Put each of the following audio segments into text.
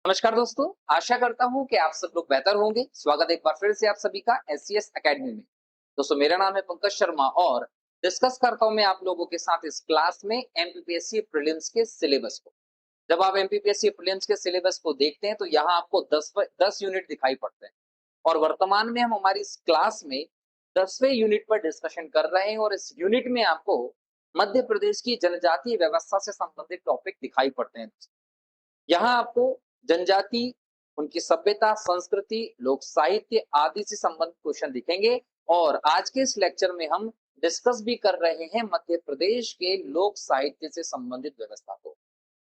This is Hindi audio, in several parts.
नमस्कार दोस्तों, आशा करता हूँ कि आप सब लोग बेहतर होंगे। स्वागत है एक बार फिर से आप सभी का एससीएस एकेडमी में। दोस्तों, मेरा नाम है पंकज शर्मा और डिस्कस करता हूँ मैं आप लोगों के साथ इस क्लास में एमपीपीएससी प्रीलिम्स के सिलेबस को। जब आप एमपीपीएससी प्रीलिम्स के सिलेबस को देखते हैं तो यहाँ आपको 10 यूनिट दिखाई पड़ते हैं और वर्तमान में हम हमारी इस क्लास में 10वें यूनिट पर डिस्कशन कर रहे हैं और इस यूनिट में आपको मध्य प्रदेश की जनजातीय व्यवस्था से संबंधित टॉपिक दिखाई पड़ते हैं। यहाँ आपको जनजाति, उनकी सभ्यता, संस्कृति, लोक साहित्य आदि से संबंधित क्वेश्चन दिखेंगे और आज के इस लेक्चर में हम डिस्कस भी कर रहे हैं मध्य प्रदेश के लोक साहित्य से संबंधित व्यवस्था को।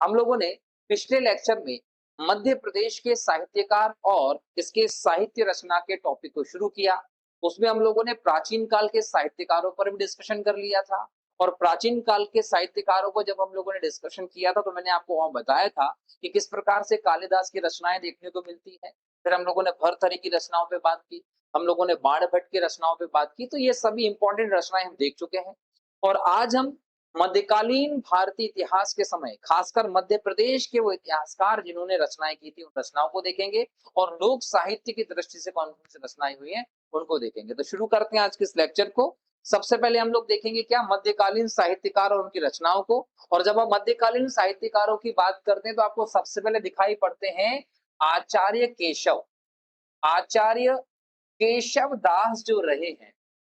हम लोगों ने पिछले लेक्चर में मध्य प्रदेश के साहित्यकार और इसके साहित्य रचना के टॉपिक को शुरू किया। उसमें हम लोगों ने प्राचीन काल के साहित्यकारों पर भी डिस्कशन कर लिया था और प्राचीन काल के साहित्यकारों को जब हम लोगों ने डिस्कशन किया था तो मैंने आपको वहां बताया था कि किस प्रकार से कालिदास की रचनाएं देखने को मिलती है। फिर हम लोगों ने भर्तहरि की रचनाओं पे बात की, हम लोगों ने बाणभट्ट की रचनाओं पे बात की। तो ये सभी इंपॉर्टेंट रचनाएं हम देख चुके हैं और आज हम मध्यकालीन भारतीय इतिहास के समय, खासकर मध्य प्रदेश के वो इतिहासकार जिन्होंने रचनाएं की थी उन रचनाओं को देखेंगे और लोक साहित्य की दृष्टि से कौन कौन सी रचनाएं हुई हैं उनको देखेंगे। तो शुरू करते हैं आज के इस लेक्चर को। सबसे पहले हम लोग देखेंगे क्या मध्यकालीन साहित्यकार और उनकी रचनाओं को। और जब आप मध्यकालीन साहित्यकारों की बात करते हैं तो आपको सबसे पहले दिखाई पड़ते हैं आचार्य केशव। आचार्य केशव दास जो रहे हैं,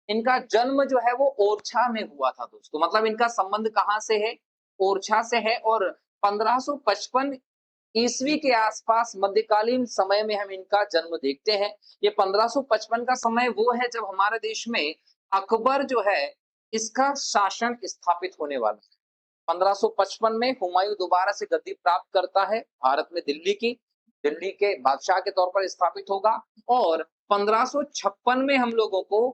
इनका जन्म जो है वो ओरछा में हुआ था दोस्तों। मतलब इनका संबंध कहां से है? ओरछा से है और 1555 ईस्वी के आसपास मध्यकालीन समय में हम इनका जन्म देखते हैं। ये 1555 का समय वो है जब हमारे देश में अकबर जो है इसका शासन स्थापित होने वाला है। 1555 में हुमायूं दोबारा से गद्दी प्राप्त करता है भारत में, दिल्ली के बादशाह के तौर पर स्थापित होगा और 1556 में हम लोगों को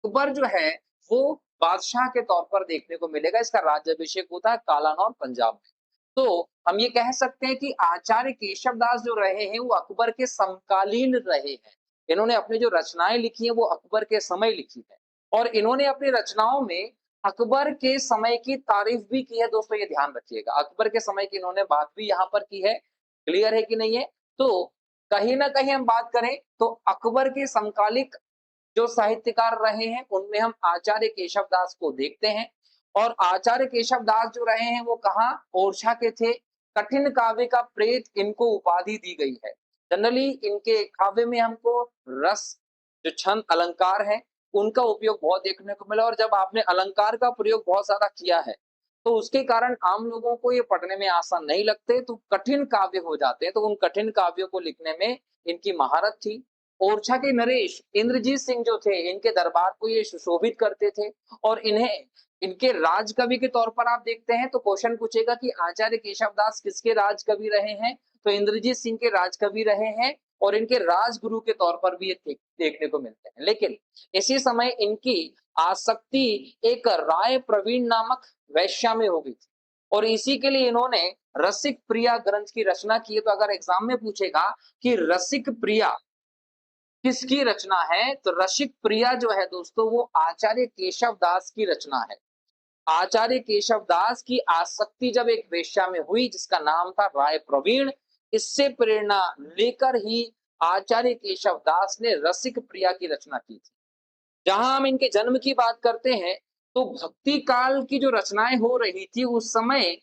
अकबर जो है वो बादशाह के तौर पर देखने को मिलेगा। इसका राज्याभिषेक होता है कालानौर पंजाब में। तो हम ये कह सकते हैं कि आचार्य केशव दास जो रहे हैं वो अकबर के समकालीन रहे हैं। इन्होंने अपनी जो रचनाएं लिखी हैं वो अकबर के समय लिखी है और इन्होंने अपनी रचनाओं में अकबर के समय की तारीफ भी की है। दोस्तों, ये ध्यान रखिएगा, अकबर के समय की इन्होंने बात भी यहाँ पर की है। क्लियर है कि नहीं है? तो कहीं ना कहीं हम बात करें तो अकबर के समकालिक जो साहित्यकार रहे हैं उनमें हम आचार्य केशव दास को देखते हैं। और आचार्य केशव दास जो रहे हैं वो कहाँ? ओरछा के थे। कठिन काव्य का प्रेत इनको उपाधि दी गई है। जनरली इनके काव्य में हमको रस, जो छंद अलंकार है, उनका उपयोग बहुत देखने को मिला और जब आपने अलंकार का प्रयोग बहुत ज्यादा किया है तो उसके कारण आम लोगों को ये पढ़ने में आसान नहीं लगते, तो कठिन काव्य हो जाते हैं। तो उन कठिन काव्यों को लिखने में इनकी महारत थी। ओरछा के नरेश इंद्रजीत सिंह जो थे, इनके दरबार को ये सुशोभित करते थे और इन्हें इनके राजकवि के तौर पर आप देखते हैं तो क्वेश्चन पूछेगा कि आचार्य केशव दास किसके राजकवि रहे हैं? तो इंद्रजीत सिंह के राजकवि रहे हैं और इनके राजगुरु के तौर पर भी ये देखने को मिलते हैं। लेकिन इसी समय इनकी आसक्ति एक राय प्रवीण नामक वैश्या में हो गई थी और इसी के लिए इन्होंने रसिक प्रिया ग्रंथ की रचना की है। तो अगर एग्जाम में पूछेगा कि रसिक प्रिया किसकी रचना है तो रसिक प्रिया जो है दोस्तों वो आचार्य केशव दास की रचना है। आचार्य केशव दास की आसक्ति जब एक वेश्या में हुई जिसका नाम था राय प्रवीण, इससे प्रेरणा लेकर ही आचार्य केशव दास ने रसिक प्रिया की रचना की थी। जहां हम इनके जन्म की बात करते हैं तो भक्ति काल की जो रचनाएं हो रही थी उस समय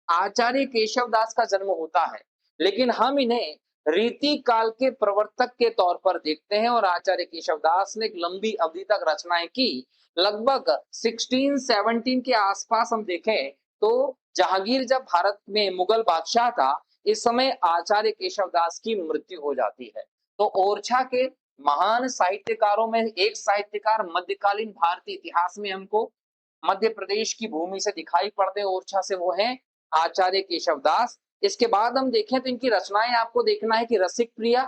आचार्य केशव दास का जन्म होता है, लेकिन हम इन्हें रीति काल के प्रवर्तक के तौर पर देखते हैं और आचार्य केशव दास ने एक लंबी अवधि तक रचनाएं की। लगभग 1617 के आसपास हम देखें तो जहांगीर जब भारत में मुगल बादशाह था, इस समय आचार्य केशव दास की मृत्यु हो जाती है। तो ओरछा के महान साहित्यकारों में एक साहित्यकार मध्यकालीन भारतीय इतिहास में हमको मध्य प्रदेश की भूमि से दिखाई पड़ते हैं, ओरछा से, वो है आचार्य केशव दास। इसके बाद हम देखें तो इनकी रचनाएं आपको देखना है कि रसिक प्रिया,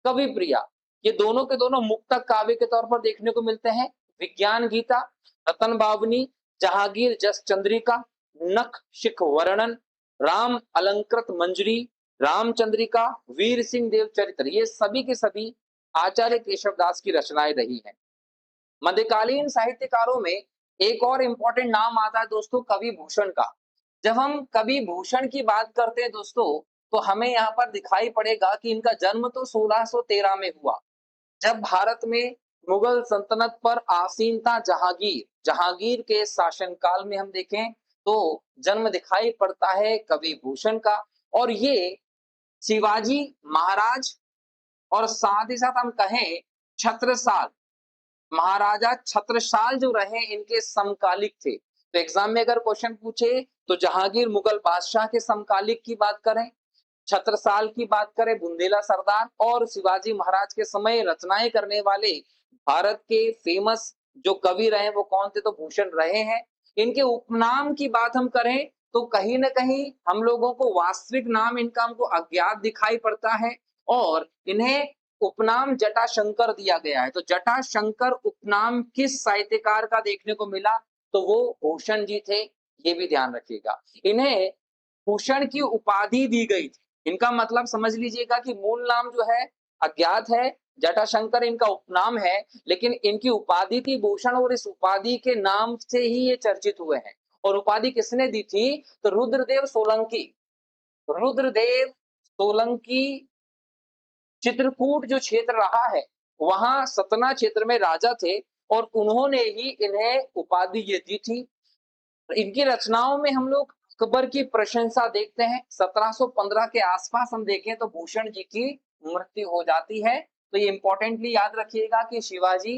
कवि प्रिया, ये दोनों के दोनों मुक्तक काव्य के तौर पर देखने को मिलते हैं। विज्ञान गीता, रतन बावनी, जहांगीर जस चंद्रिका, नख शिख वर्णन, राम अलंकृत मंजरी, रामचंद्रिका, वीर सिंह देव चरित्र, ये सभी के सभी आचार्य केशव दास की रचनाएं रही हैं। मध्यकालीन साहित्यकारों में एक और इंपॉर्टेंट नाम आता है दोस्तों, कवि भूषण का। जब हम कवि भूषण की बात करते हैं दोस्तों तो हमें यहाँ पर दिखाई पड़ेगा कि इनका जन्म तो 1613 में हुआ, जब भारत में मुगल सल्तनत पर आसीन था जहांगीर। जहांगीर के शासनकाल में हम देखें तो जन्म दिखाई पड़ता है कवि भूषण का, और ये शिवाजी महाराज और साथ ही साथ हम कहें छत्रसाल, महाराजा छत्रसाल जो रहे इनके समकालिक थे। तो एग्जाम में अगर क्वेश्चन पूछे तो जहांगीर मुगल बादशाह के समकालिक की बात करें, छत्रसाल की बात करें बुंदेला सरदार, और शिवाजी महाराज के समय रचनाएं करने वाले भारत के फेमस जो कवि रहे वो कौन थे, तो भूषण रहे हैं। इनके उपनाम की बात हम करें तो कहीं ना कहीं हम लोगों को वास्तविक नाम इनका हमको अज्ञात दिखाई पड़ता है, और इन्हें उपनाम जटाशंकर दिया गया है। तो जटाशंकर उपनाम किस साहित्यकार का देखने को मिला, तो वो भूषण जी थे, ये भी ध्यान रखिएगा। इन्हें भूषण की उपाधि दी गई थी। इनका मतलब समझ लीजिएगा कि मूल नाम जो है अज्ञात है, जटाशंकर इनका उपनाम है, लेकिन इनकी उपाधि थी भूषण, और इस उपाधि के नाम से ही ये चर्चित हुए हैं। और उपाधि किसने दी थी, तो रुद्रदेव सोलंकी। रुद्रदेव सोलंकी चित्रकूट जो क्षेत्र रहा है वहां सतना क्षेत्र में राजा थे, और उन्होंने ही इन्हें उपाधि ये दी थी। इनकी रचनाओं में हम लोग अकबर की प्रशंसा देखते हैं। 1715 के आसपास हम देखें तो भूषण जी की मृत्यु हो जाती है। तो ये इंपॉर्टेंटली याद रखिएगा कि शिवाजी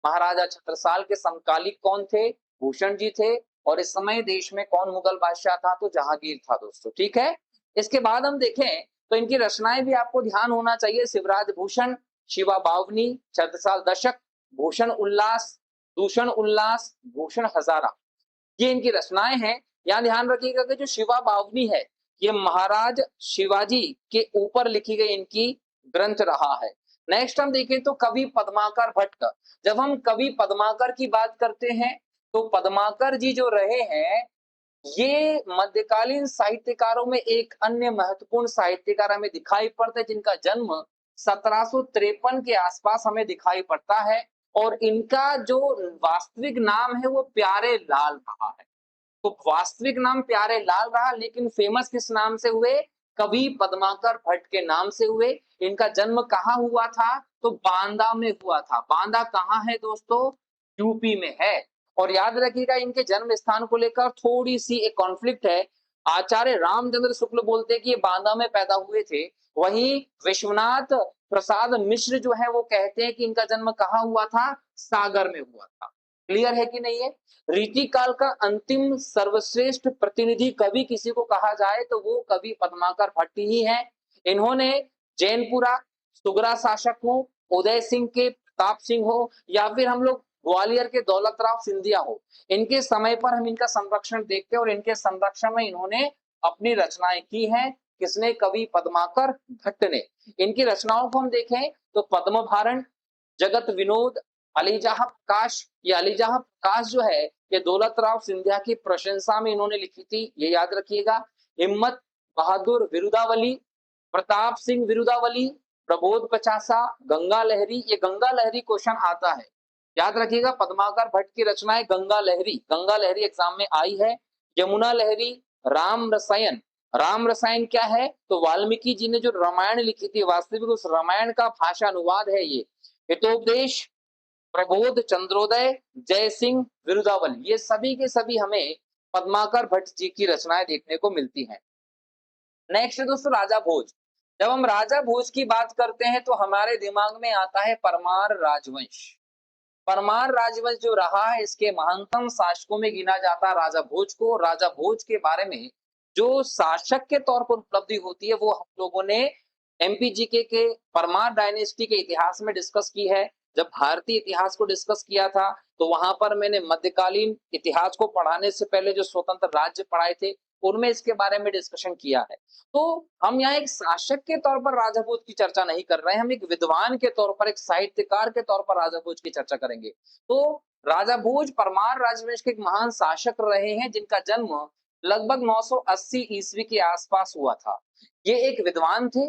महाराजा छत्रसाल के समकालिक कौन थे, भूषण जी थे, और इस समय देश में कौन मुगल बादशाह था, तो जहांगीर था दोस्तों। ठीक है, इसके बाद हम देखें तो इनकी रचनाएं भी आपको ध्यान होना चाहिए। शिवराज भूषण, शिवा बावनी, छत्रसाल दशक, भूषण उल्लास, दूषण उल्लास, भूषण हजारा, ये इनकी रचनाएं हैं। यहाँ ध्यान रखिएगा कि जो शिवा बावनी है ये महाराज शिवाजी के ऊपर लिखी गई इनकी ग्रंथ रहा है। नेक्स्ट हम देखें तो कवि पद्माकर भट्ट। जब हम कवि पद्माकर की बात करते हैं तो पद्माकर जी जो रहे हैं ये मध्यकालीन साहित्यकारों में एक अन्य महत्वपूर्ण साहित्यकार हमें दिखाई पड़ते हैं, जिनका जन्म 1753 के आसपास हमें दिखाई पड़ता है, और इनका जो वास्तविक नाम है वो प्यारे लाल रहा है। तो वास्तविक नाम प्यारे लाल रहा, लेकिन फेमस किस नाम से हुए, कवि पद्माकर भट्ट के नाम से हुए। इनका जन्म कहाँ हुआ था, तो बांदा में हुआ था। बांदा कहाँ है दोस्तों, यूपी में है। और याद रखिएगा इनके जन्म स्थान को लेकर थोड़ी सी एक कॉन्फ्लिक्ट है। आचार्य रामचंद्र शुक्ल बोलते हैं कि ये बांदा में पैदा हुए थे, वहीं विश्वनाथ प्रसाद मिश्र जो है वो कहते हैं कि इनका जन्म कहाँ हुआ था, सागर में हुआ था। क्लियर है कि नहीं है। रीति काल का अंतिम सर्वश्रेष्ठ प्रतिनिधि कवि किसी को कहा जाए तो वो कवि पद्माकर भट्ट ही है। इन्होंने जैनपुरा सुगरा शासक हो, उदय सिंह के प्रताप सिंह हो, या फिर हम लोग ग्वालियर के दौलत राव सिंधिया हो, इनके समय पर हम इनका संरक्षण देखते हैं, और इनके संरक्षण में इन्होंने अपनी रचनाएं की हैं। किसने, कवि पद्माकर भट्ट ने। इनकी रचनाओं को हम देखें तो पद्म भारण, जगत विनोद, अलीजाह प्रकाश। ये अलीजाह प्रकाश जो है ये दौलत राव सिंधिया की प्रशंसा में इन्होंने लिखी थी, ये याद रखिएगा। हिम्मत बहादुर विरुदावली, प्रताप सिंह विरुदावली, प्रबोध पचासा, गंगा लहरी। ये गंगा लहरी क्वेश्चन आता है, याद रखिएगा। पद्माकर भट्ट की रचनाएं गंगा लहरी, गंगा लहरी एग्जाम में आई है। यमुना लहरी, राम रसायन। राम रसायन क्या है, तो वाल्मीकि जी ने जो रामायण लिखी थी वास्तविक उस रामायण का भाषा अनुवाद है ये। हितोपदेश, प्रबोध चंद्रोदय, जय सिंह विरुदावली, ये सभी के सभी हमें पद्माकर भट्ट जी की रचनाएं देखने को मिलती हैं। नेक्स्ट दोस्तों राजा भोज। जब हम राजा भोज की बात करते हैं तो हमारे दिमाग में आता है परमार राजवंश। परमार राजवंश जो रहा है इसके महानतम शासकों में गिना जाता राजा भोज को। राजा भोज के बारे में जो शासक के तौर पर उपलब्धि होती है वो हम लोगों ने एमपीजीके के परमार डायनेस्टी के इतिहास में डिस्कस की है। जब भारतीय इतिहास को डिस्कस किया था तो वहां पर मैंने मध्यकालीन इतिहास को पढ़ाने से पहले जो स्वतंत्र राज्य पढ़ाए थे उनमें इसके बारे में डिस्कशन किया है। तो हम यहाँ एक शासक के तौर पर राजा भोज की चर्चा नहीं कर रहे हैं, हम एक विद्वान के तौर पर, एक साहित्यकार के तौर पर राजा भोज की चर्चा करेंगे। तो राजा भोज परमार राजवंश के एक महान शासक रहे हैं जिनका जन्म लगभग 980 ईस्वी के आसपास हुआ था। ये एक विद्वान थे,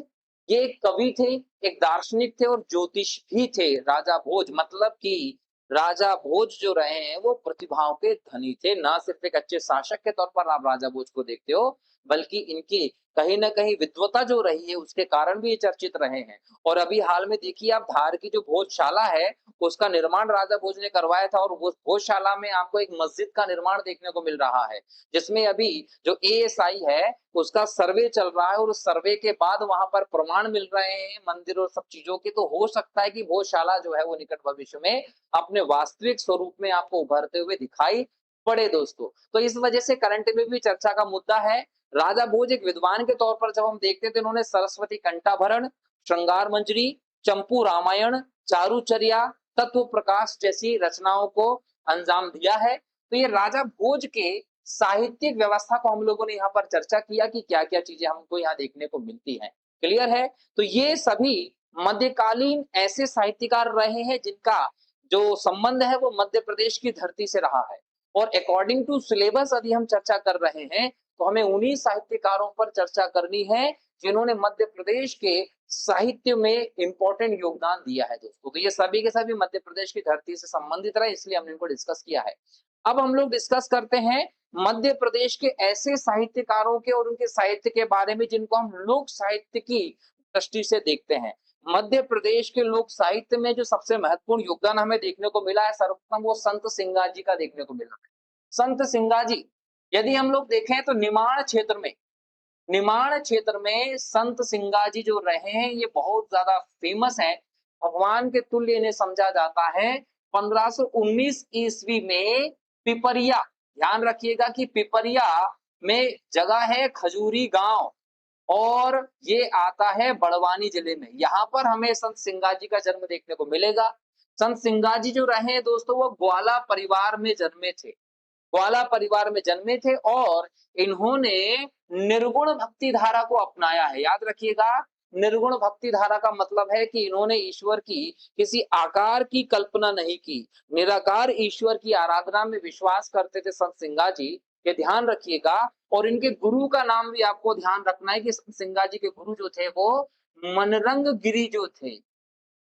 ये एक कवि थे, एक दार्शनिक थे और ज्योतिष भी थे राजा भोज। मतलब कि राजा भोज जो रहे हैं वो प्रतिभाओं के धनी थे, ना सिर्फ एक अच्छे शासक के तौर पर आप राजा भोज को देखते हो बल्कि इनकी कहीं न कहीं विद्वता जो रही है उसके कारण भी ये चर्चित रहे हैं। और अभी हाल में देखिए आप धार की जो भोजशाला है, उसका निर्माण राजा भोज ने करवाया था और वो भोजशाला में आपको एक मस्जिद का निर्माण देखने को मिल रहा है, जिसमें अभी जो एएसआई है, उसका सर्वे चल रहा है और उस सर्वे के बाद वहाँ पर प्रमाण मिल रहे हैं मंदिर और सब चीज़ों के, तो हो सकता है कि भोजशाला जो है वो निकट भविष्य में अपने वास्तविक स्वरूप में आपको उभरते हुए दिखाई पड़े दोस्तों। तो इस वजह से करंट में भी चर्चा का मुद्दा है। राजा भोज एक विद्वान के तौर पर जब हम देखते हैं तो इन्होंने सरस्वती कंठाभरण, श्रृंगार मंजरी, चंपू रामायण, चारुचर्या, तत्व प्रकाश जैसी रचनाओं को अंजाम दिया है। तो ये राजा भोज के साहित्यिक व्यवस्था को हम लोगों ने यहाँ पर चर्चा किया कि क्या-क्या चीजें हमको यहाँ देखने को मिलती हैं। क्लियर है? तो ये सभी मध्यकालीन ऐसे साहित्यकार रहे हैं जिनका जो संबंध है वो मध्य प्रदेश की धरती से रहा है। और अकॉर्डिंग टू सिलेबस यदि हम चर्चा कर रहे हैं तो हमें उन्हीं साहित्यकारों पर चर्चा करनी है जिन्होंने मध्य प्रदेश के साहित्य में इंपॉर्टेंट योगदान दिया है दोस्तों। तो ये सभी के सभी मध्य प्रदेश की धरती से संबंधित रहे, इसलिए हमने इनको डिस्कस किया है। अब हम लोग डिस्कस करते हैं मध्य प्रदेश के ऐसे साहित्यकारों के और उनके साहित्य के बारे में जिनको हम लोक साहित्य की दृष्टि से देखते हैं। मध्य प्रदेश के लोक साहित्य में जो सबसे महत्वपूर्ण योगदान हमें देखने को मिला है, सर्वप्रथम वो संत सिंगाजी का देखने को मिला है। संत सिंगाजी, यदि हम लोग देखें तो निमाड़ क्षेत्र में संत सिंगाजी जो रहे हैं ये बहुत ज्यादा फेमस है। भगवान के तुल्य इन्हें समझा जाता है। 1519 ईस्वी में पिपरिया, ध्यान रखिएगा कि पिपरिया में जगह है खजूरी गांव और ये आता है बड़वानी जिले में। यहाँ पर हमें संत सिंगाजी का जन्म देखने को मिलेगा। संत सिंगाजी जो रहे हैं दोस्तों वो ग्वाला परिवार में जन्मे थे। ग्वाला परिवार में जन्मे थे और इन्होंने निर्गुण भक्ति धारा को अपनाया है। याद रखिएगा, निर्गुण भक्ति धारा का मतलब है कि इन्होंने ईश्वर की किसी आकार की कल्पना नहीं की, निराकार ईश्वर की आराधना में विश्वास करते थे संत सिंगाजी। ये ध्यान रखिएगा। और इनके गुरु का नाम भी आपको ध्यान रखना है कि संत सिंगाजी के गुरु जो थे वो मनरंग गिरी जो थे,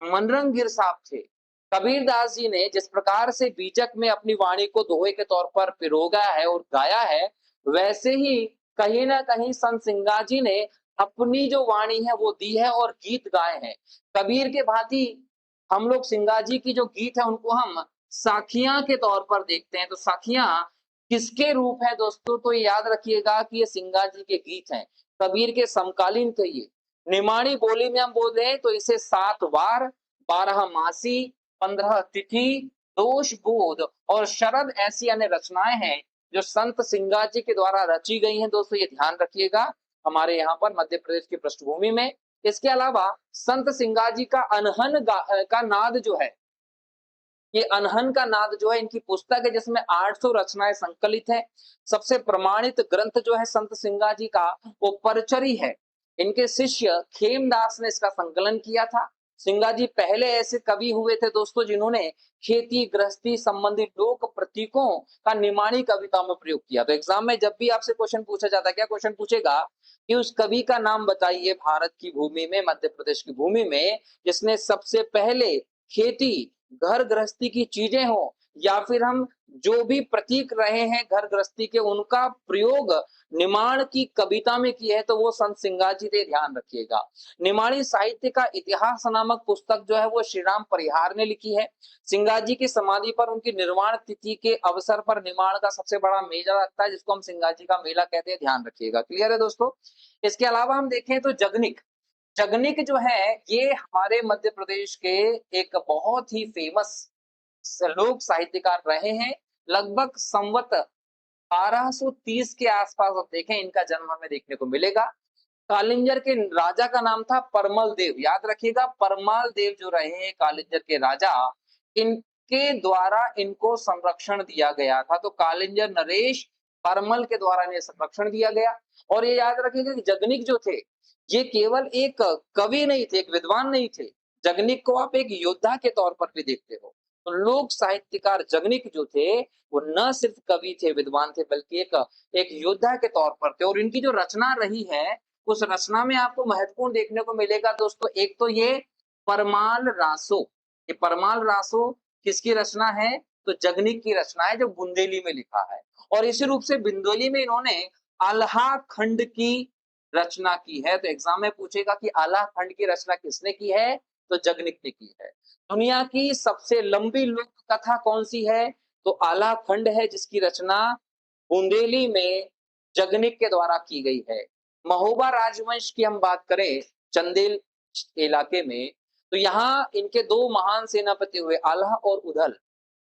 मनरंग गिर साहब थे। कबीरदास जी ने जिस प्रकार से बीजक में अपनी वाणी को दोहे के तौर पर पिरोगा है और गाया है, वैसे ही कहीं ना कहीं संत सिंगाजी ने अपनी जो वाणी है वो दी है और गीत गाए हैं। कबीर के भांति हम लोग सिंगाजी की जो गीत है उनको हम साखियां के तौर पर देखते हैं। तो साखियां किसके रूप है दोस्तों? तो याद रखिएगा कि ये सिंगाजी के गीत हैं, कबीर के समकालीन थे ये। निमाड़ी बोली में हम बोल रहे हैं तो इसे 7 वार, 12 मासी, 15 तिथि, दोष बोध और शरद ऐसी अन्य रचनाएं हैं जो संत सिंगाजी के द्वारा रची गई हैं दोस्तों। ये ध्यान रखिएगा हमारे यहाँ पर मध्य प्रदेश की पृष्ठभूमि में। इसके अलावा संत सिंगाजी का अनहन का नाद जो है, ये अनहन का नाद जो है इनकी पुस्तक है जिसमें 800 रचनाएं संकलित है। सबसे प्रमाणित ग्रंथ जो है संत सिंगाजी का वो परचरी है। इनके शिष्य खेमदास ने इसका संकलन किया था। सिंगाजी पहले ऐसे कवि हुए थे दोस्तों जिन्होंने खेती गृहस्थी संबंधी लोक प्रतीकों का निमाणी कविता में प्रयोग किया। तो एग्जाम में जब भी आपसे क्वेश्चन पूछा जाता है, क्या क्वेश्चन पूछेगा कि उस कवि का नाम बताइए भारत की भूमि में, मध्य प्रदेश की भूमि में, जिसने सबसे पहले खेती घर गृहस्थी की चीजें हो या फिर हम जो भी प्रतीक रहे हैं घर गृहस्थी के उनका प्रयोग निमाण की कविता में की है, तो वो संत सिंगाजी थे। ध्यान रखिएगा। निमाणी साहित्य का इतिहास नामक पुस्तक जो है वो श्री राम परिहार ने लिखी है। सिंगाजी की समाधि पर उनकी निर्वाण तिथि के अवसर पर निमाण का सबसे बड़ा मेला लगता है जिसको हम सिंगाजी का मेला कहते हैं। ध्यान रखिएगा। क्लियर है दोस्तों? इसके अलावा हम देखें तो जगनिक, जगनिक जो है ये हमारे मध्य प्रदेश के एक बहुत ही फेमस लोक साहित्यकार रहे हैं। लगभग संवत 1230 के आसपास आप देखें इनका जन्म हमें देखने को मिलेगा। कालिंजर के राजा का नाम था परमल देव। याद रखिएगा, परमाल देव जो रहे हैं कालिंजर के राजा, इनके द्वारा इनको संरक्षण दिया गया था। तो कालिंजर नरेश परमल के द्वारा इन्हें संरक्षण दिया गया। और ये याद रखिएगा कि जगनिक जो थे ये केवल एक कवि नहीं थे, एक विद्वान नहीं थे। जगनिक को आप एक योद्धा के तौर पर भी देखते हो। तो लोक साहित्यकार जगनिक जो थे वो न सिर्फ कवि थे, विद्वान थे, बल्कि एक योद्धा के तौर पर थे। और इनकी जो रचना रही है उस रचना में आपको महत्वपूर्ण देखने को मिलेगा दोस्तों। एक तो ये परमाल रासो, ये परमाल रासो किसकी रचना है? तो जगनिक की रचना है जो बुंदेली में लिखा है। और इसी रूप से बुंदेली में इन्होंने आल्हा खंड की रचना की है? तो एग्जाम में पूछेगा कि आल्हा खंड की रचना किसने की है? तो जगनिक ने की है। दुनिया की सबसे लंबी लोक कथा कौन सी है? तो आल्हा खंड है, जिसकी रचना बुंदेली में जगनिक के द्वारा की गई है। महोबा राजवंश की हम बात करें चंदेल इलाके में, तो यहाँ इनके दो महान सेनापति हुए आल्हा और उदल।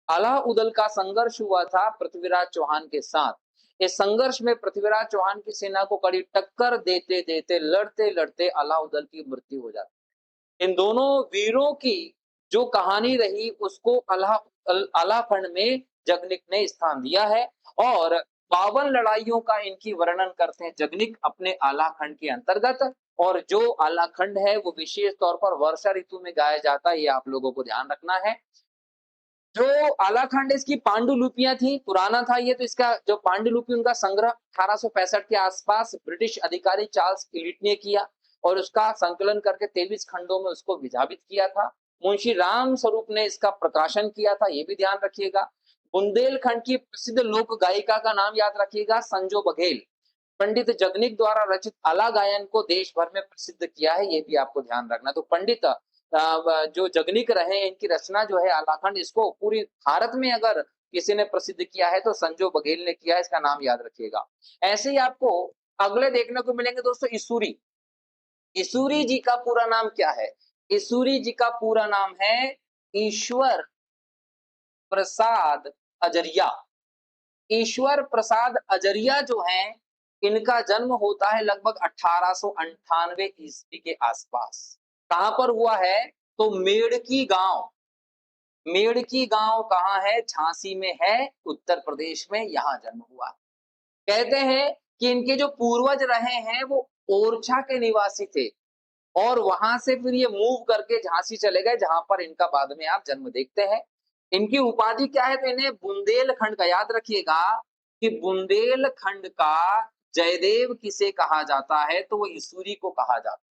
आल्हा उदल का संघर्ष हुआ था पृथ्वीराज चौहान के साथ। इस संघर्ष में पृथ्वीराज चौहान की सेना को कड़ी टक्कर देते देते लड़ते लड़ते आल्हा उदल की मृत्यु हो जाती है। इन दोनों वीरों की जो कहानी रही उसको आल्हा खंड में जगनिक ने स्थान दिया है, और 52 लड़ाइयों का इनकी वर्णन करते हैं जगनिक अपने आल्हा खंड के अंतर्गत। और जो आल्हा खंड है वो विशेष तौर पर वर्षा ऋतु में गाया जाता है, ये आप लोगों को ध्यान रखना है। जो आला खंड इसकी पांडुलिपियां थी, पुराना था ये, तो इसका जो पांडुलिपि उनका संग्रह 1865 के आसपास ब्रिटिश अधिकारी चार्ल्स इलिट ने किया और उसका संकलन करके 23 खंडों में उसको विभाजित किया था। मुंशी राम स्वरूप ने इसका प्रकाशन किया था, ये भी ध्यान रखिएगा। बुंदेलखंड की प्रसिद्ध लोक गायिका का नाम याद रखिएगा, संजो बघेल। पंडित जगनिक द्वारा रचित आला गायन को देश भर में प्रसिद्ध किया है, ये भी आपको ध्यान रखना। तो पंडित जो जगनिक रहे हैं, इनकी रचना जो है आलाखंड, इसको पूरी भारत में अगर किसी ने प्रसिद्ध किया है तो संजो बघेल ने किया है, इसका नाम याद रखिएगा। ऐसे ही आपको अगले देखने को मिलेंगे दोस्तों इसूरी। इसूरी जी का पूरा नाम क्या है? इसूरी जी का पूरा नाम है ईश्वर प्रसाद अजरिया। ईश्वर प्रसाद अजरिया जो हैं, इनका जन्म होता है लगभग 1898 ईस्वी के आसपास। कहां पर हुआ है? तो मेड़की गांव। मेड़की गांव कहाँ है? झांसी में है, उत्तर प्रदेश में, यहां जन्म हुआ। कहते हैं कि इनके जो पूर्वज रहे हैं वो ओरछा के निवासी थे और वहां से फिर ये मूव करके झांसी चले गए, जहां पर इनका बाद में आप जन्म देखते हैं। इनकी उपाधि क्या है? तो इन्हें बुंदेलखंड का, याद रखिएगा कि बुंदेलखंड का जयदेव किसे कहा जाता है? तो वो इसूरी को कहा जाता है।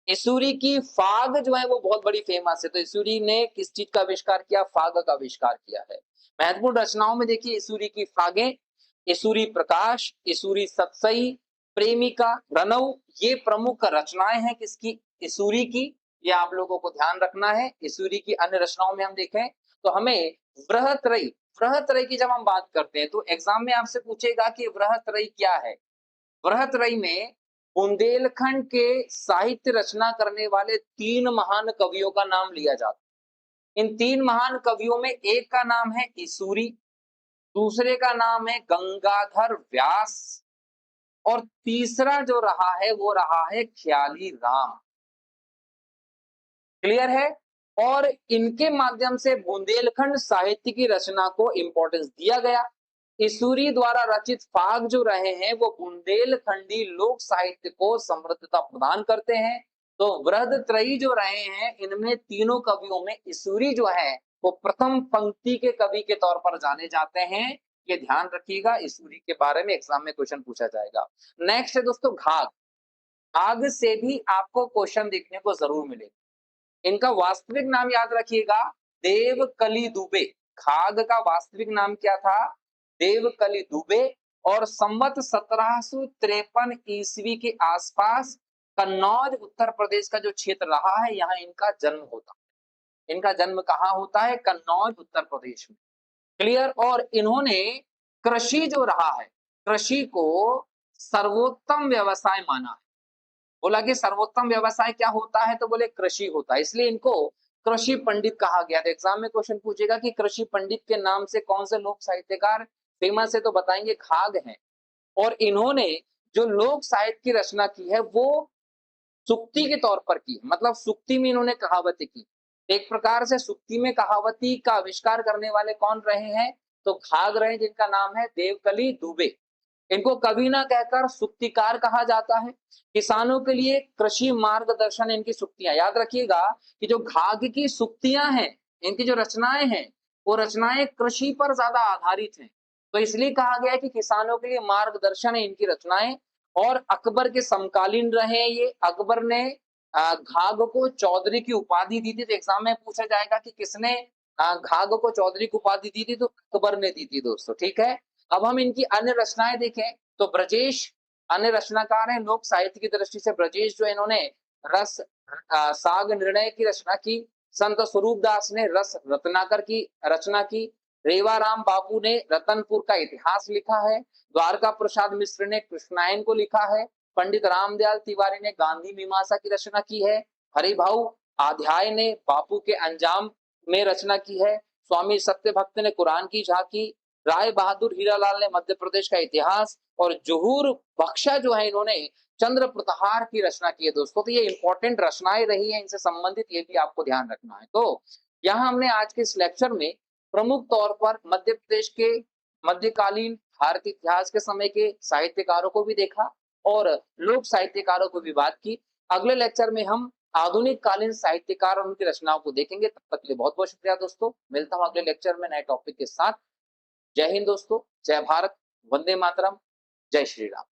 इसूरी की फाग जो है वो बहुत बड़ी फेमस है। तो इसूरी ने किस चीज का आविष्कार किया? फाग का आविष्कार किया है। महत्वपूर्ण रचनाओं में देखिए इसूरी की फागें, इसूरी प्रकाश, इसूरी सतसई, प्रेमिका, रनऊ, ये प्रमुख रचनाएं हैं किसकी? इसूरी की। ये आप लोगों को ध्यान रखना है। इसूरी की अन्य रचनाओं में हम देखें तो हमें वृहत्रयी, वृहत्रयी की जब हम बात करते हैं तो एग्जाम में आपसे पूछेगा कि वृहत्रयी क्या है। वृहत्रयी में बुंदेलखंड के साहित्य रचना करने वाले 3 महान कवियों का नाम लिया जाता है। इन 3 महान कवियों में एक का नाम है इसूरी, दूसरे का नाम है गंगाधर व्यास, और तीसरा जो रहा है वो रहा है ख्याली राम। क्लियर है? और इनके माध्यम से बुंदेलखंड साहित्य की रचना को इंपॉर्टेंस दिया गया। इसूरी द्वारा रचित फाग जो रहे हैं वो बुंदेलखंडी लोक साहित्य को समृद्धता प्रदान करते हैं। तो वृहत्रयी जो रहे हैं, इनमें तीनों कवियों में इसूरी जो है वो प्रथम पंक्ति के कवि के तौर पर जाने जाते हैं। ये ध्यान रखिएगा, इसूरी के बारे में एग्जाम में क्वेश्चन पूछा जाएगा। नेक्स्ट है दोस्तों घाघ। घाघ से भी आपको क्वेश्चन देखने को जरूर मिलेगा। इनका वास्तविक नाम याद रखिएगा, देवकली दुबे। घाघ का वास्तविक नाम क्या था? देवकली दुबे। और संवत 1753 ईस्वी के आसपास कन्नौज उत्तर प्रदेश का जो क्षेत्र रहा है, यहाँ इनका जन्म होता है। इनका जन्म कहाँ होता है? कन्नौज उत्तर प्रदेश में। क्लियर? और इन्होंने कृषि जो रहा है, कृषि को सर्वोत्तम व्यवसाय माना है। बोला कि सर्वोत्तम व्यवसाय क्या होता है? तो बोले कृषि होता है, इसलिए इनको कृषि पंडित कहा गया। तो एग्जाम में क्वेश्चन पूछेगा कि कृषि पंडित के नाम से कौन से लोक साहित्यकार फेमस है? तो बताएंगे घाघ हैं। और इन्होंने जो लोक साहित्य की रचना की है वो सुक्ति के तौर पर की, मतलब सुक्ति में इन्होंने कहावतें की। एक प्रकार से सुक्ति में कहावती का आविष्कार करने वाले कौन रहे हैं? तो घाघ रहे, जिनका नाम है देवकली दुबे। इनको कवि ना कहकर सुक्तिकार कहा जाता है। किसानों के लिए कृषि मार्गदर्शन इनकी सुक्तियां। याद रखिएगा कि जो घाघ की सुक्तियां हैं, इनकी जो रचनाएं हैं, वो रचनाएं कृषि पर ज्यादा आधारित हैं। तो इसलिए कहा गया है कि किसानों के लिए मार्गदर्शन है इनकी रचनाएं। और अकबर के समकालीन रहे ये। अकबर ने घाघ को चौधरी की उपाधि दी थी। तो एग्जाम में पूछा जाएगा कि किसने घाघ को चौधरी की उपाधि दी थी? तो अकबर ने दी थी दोस्तों। ठीक है, अब हम इनकी अन्य रचनाएं देखें तो ब्रजेश अन्य रचनाकार हैं। लोक साहित्य की दृष्टि से ब्रजेश जो है इन्होंने रस साग निर्णय की रचना की। संत स्वरूप दास ने रस रत्नाकर की रचना की। रेवाराम बाबू ने रतनपुर का इतिहास लिखा है। द्वारका प्रसाद मिश्र ने कृष्णायन को लिखा है। पंडित रामदयाल तिवारी ने गांधी मीमांसा की रचना की है। हरिभाऊ आध्याय ने बापू के अंजाम में रचना की है। स्वामी सत्यभक्त ने कुरान की झांकी। राय बहादुर हीरालाल ने मध्य प्रदेश का इतिहास और जोहूर बख्शा जो है इन्होंने चंद्र प्रहार की रचना की है दोस्तों। तो ये इंपॉर्टेंट रचनाएं रही हैं, इनसे संबंधित ये भी आपको ध्यान रखना है। तो यहाँ हमने आज के इस लेक्चर में प्रमुख तौर पर मध्य प्रदेश के मध्यकालीन भारतीय इतिहास के समय के साहित्यकारों को भी देखा और लोक साहित्यकारों को भी बात की। अगले लेक्चर में हम आधुनिक कालीन साहित्यकार और उनकी रचनाओं को देखेंगे। तब तक के लिए बहुत बहुत शुक्रिया दोस्तों। मिलता हूं अगले लेक्चर में नए टॉपिक के साथ। जय हिंद दोस्तों, जय भारत, वंदे मातरम, जय श्री राम।